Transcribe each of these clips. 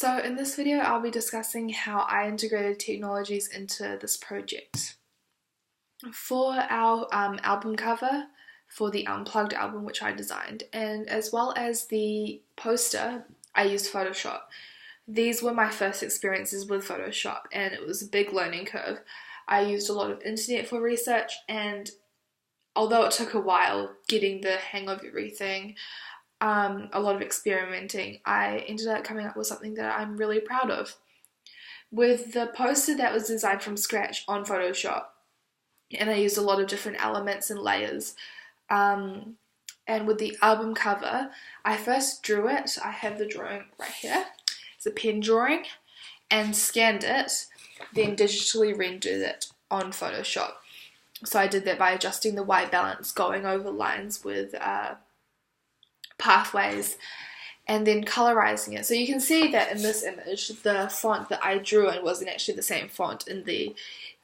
So in this video, I'll be discussing how I integrated technologies into this project. For our album cover, for the Unplugged album which I designed, and as well as the poster, I used Photoshop. These were my first experiences with Photoshop and it was a big learning curve. I used a lot of internet for research, and although it took a while getting the hang of everything, a lot of experimenting, I ended up coming up with something that I'm really proud of. With the poster that was designed from scratch on Photoshop, and I used a lot of different elements and layers, and with the album cover, I first drew it. I have the drawing right here. It's a pen drawing, and scanned it, then digitally rendered it on Photoshop. So I did that by adjusting the white balance, going over lines with pathways, and then colorizing it. So you can see that in this image, the font that I drew in wasn't actually the same font in the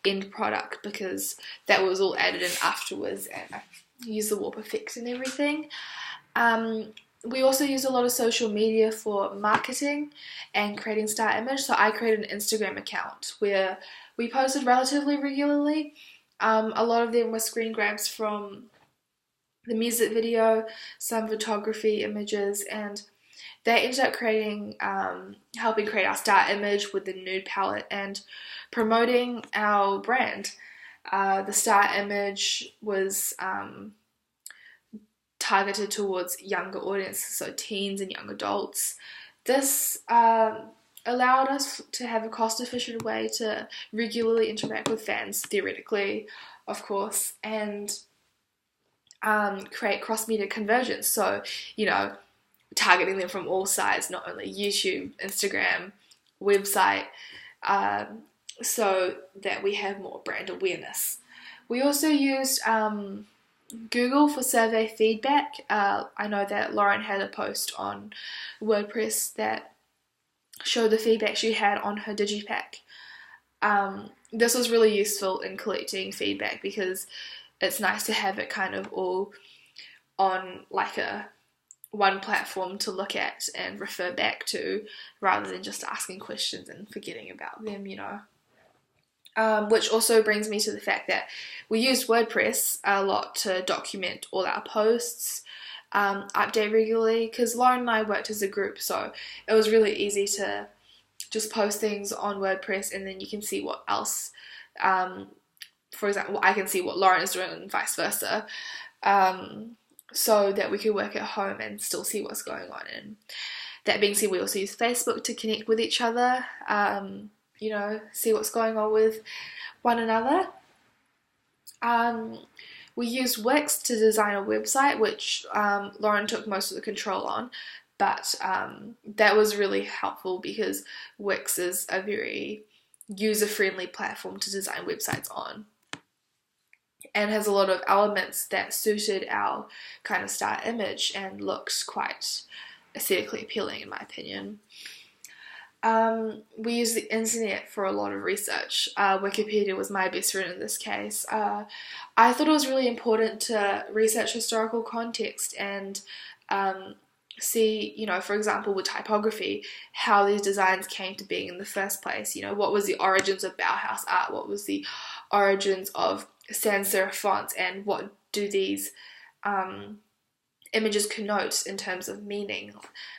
end product, because that was all added in afterwards, and I used the warp effects and everything. We also used a lot of social media for marketing and creating star image. So I created an Instagram account where we posted relatively regularly. A lot of them were screen grabs from the music video, some photography images, and they ended up creating, helping create our star image with the nude palette and promoting our brand. The star image was targeted towards younger audiences, so teens and young adults. This allowed us to have a cost-efficient way to regularly interact with fans, theoretically, of course, and create cross-media convergence. So, targeting them from all sides, not only YouTube, Instagram, website, so that we have more brand awareness. We also used Google for survey feedback. I know that Lauren had a post on WordPress that showed the feedback she had on her digipack. This was really useful in collecting feedback because it's nice to have it kind of all on like one platform to look at and refer back to, rather than just asking questions and forgetting about them, Which also brings me to the fact that we used WordPress a lot to document all our posts, update regularly, because Lauren and I worked as a group, so it was really easy to just post things on WordPress, and then you can see what else, for example, I can see what Lauren is doing and vice versa, so that we could work at home and still see what's going on. And that being said, we also use Facebook to connect with each other, see what's going on with one another. We used Wix to design a website, which Lauren took most of the control on, but that was really helpful because Wix is a very user-friendly platform to design websites on, and has a lot of elements that suited our kind of star image and looked quite aesthetically appealing, in my opinion. We use the internet for a lot of research. Wikipedia was my best friend in this case. I thought it was really important to research historical context and see, for example, with typography, how these designs came to being in the first place. What was the origins of Bauhaus art? What was the origins of sans serif fonts? And what do these images connote in terms of meaning?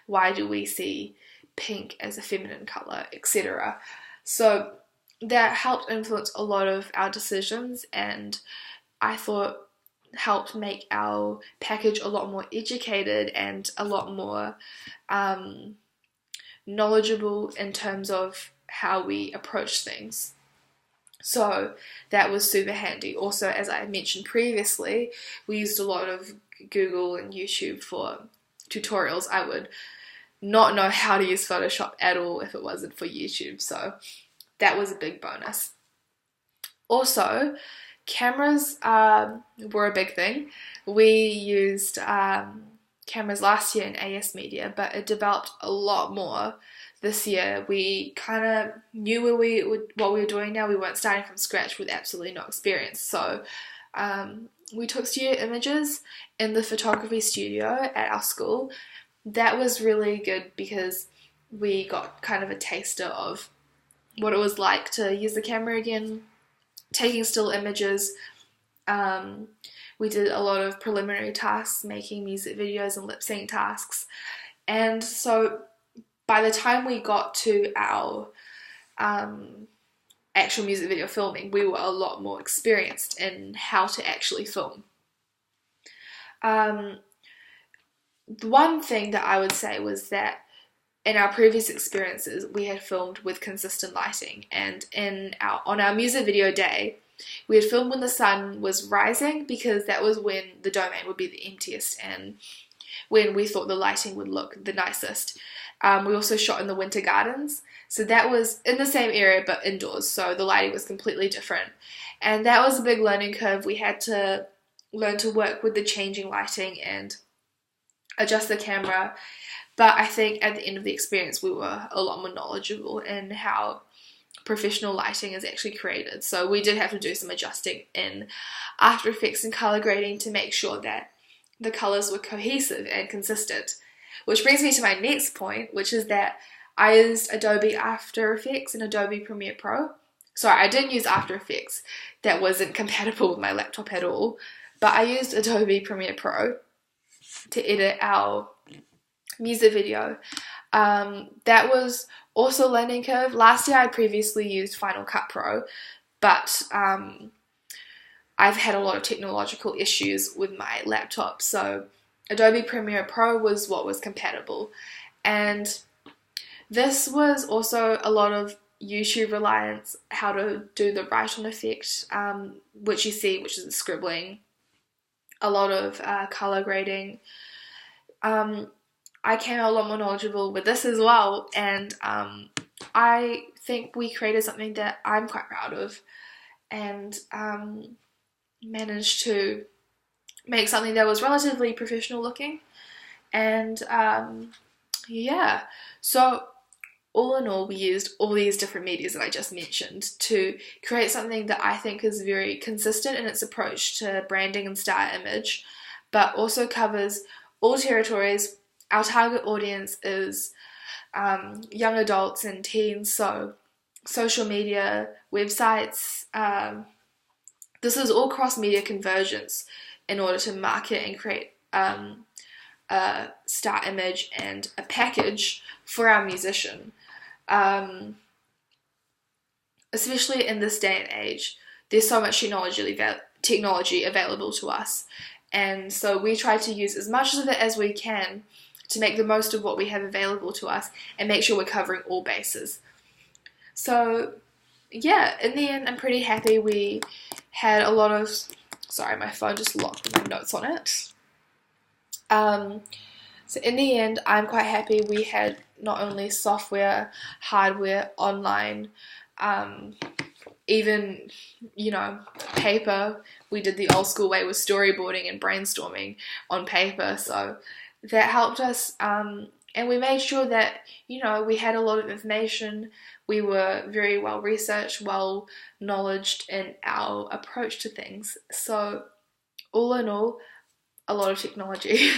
Why do we see pink as a feminine color, etc.? So that helped influence a lot of our decisions, and I thought helped make our package a lot more educated and a lot more knowledgeable in terms of how we approach things. So that was super handy. Also, as I mentioned previously, we used a lot of Google and YouTube for tutorials. I would not know how to use Photoshop at all if it wasn't for YouTube, so that was a big bonus. Also, cameras were a big thing. We used cameras last year in AS Media, but it developed a lot more this year. We kind of knew what we were doing now. We weren't starting from scratch with absolutely no experience. So we took studio images in the photography studio at our school. That was really good because we got kind of a taster of what it was like to use the camera again, taking still images. We did a lot of preliminary tasks, making music videos and lip sync tasks. And so by the time we got to our actual music video filming, we were a lot more experienced in how to actually film. The one thing that I would say was that in our previous experiences, we had filmed with consistent lighting, and on our music video day, we had filmed when the sun was rising, because that was when the domain would be the emptiest and when we thought the lighting would look the nicest. We also shot in the winter gardens, so that was in the same area but indoors, so the lighting was completely different. And that was a big learning curve. We had to learn to work with the changing lighting and adjust the camera. But I think at the end of the experience, we were a lot more knowledgeable in how professional lighting is actually created. So we did have to do some adjusting in After Effects and color grading to make sure that the colors were cohesive and consistent. Which brings me to my next point, which is that I used Adobe After Effects and Adobe Premiere Pro. Sorry, I didn't use After Effects. That wasn't compatible with my laptop at all. But I used Adobe Premiere Pro to edit our music video. That was also a learning curve. Last year I previously used Final Cut Pro, but I've had a lot of technological issues with my laptop, so Adobe Premiere Pro was what was compatible. And this was also a lot of YouTube reliance, how to do the write-on effect, which you see, which is the scribbling, a lot of color grading. I came out a lot more knowledgeable with this as well, and I think we created something that I'm quite proud of, and managed to make something that was relatively professional looking. And yeah, so all in all, we used all these different medias that I just mentioned to create something that I think is very consistent in its approach to branding and star image, but also covers all territories. Our target audience is young adults and teens, so social media, websites. This is all cross-media convergence in order to market and create a star image and a package for our musician. Especially in this day and age, there's so much technology available to us, and so we try to use as much of it as we can to make the most of what we have available to us and make sure we're covering all bases. So yeah, in the end, I'm pretty happy. We had a lot of... Sorry, my phone just locked with my notes on it. So in the end, I'm quite happy. We had not only software, hardware, online, even, paper. We did the old school way with storyboarding and brainstorming on paper, so that helped us, and we made sure that, we had a lot of information. We were very well researched, well knowledged in our approach to things. So all in all, a lot of technology.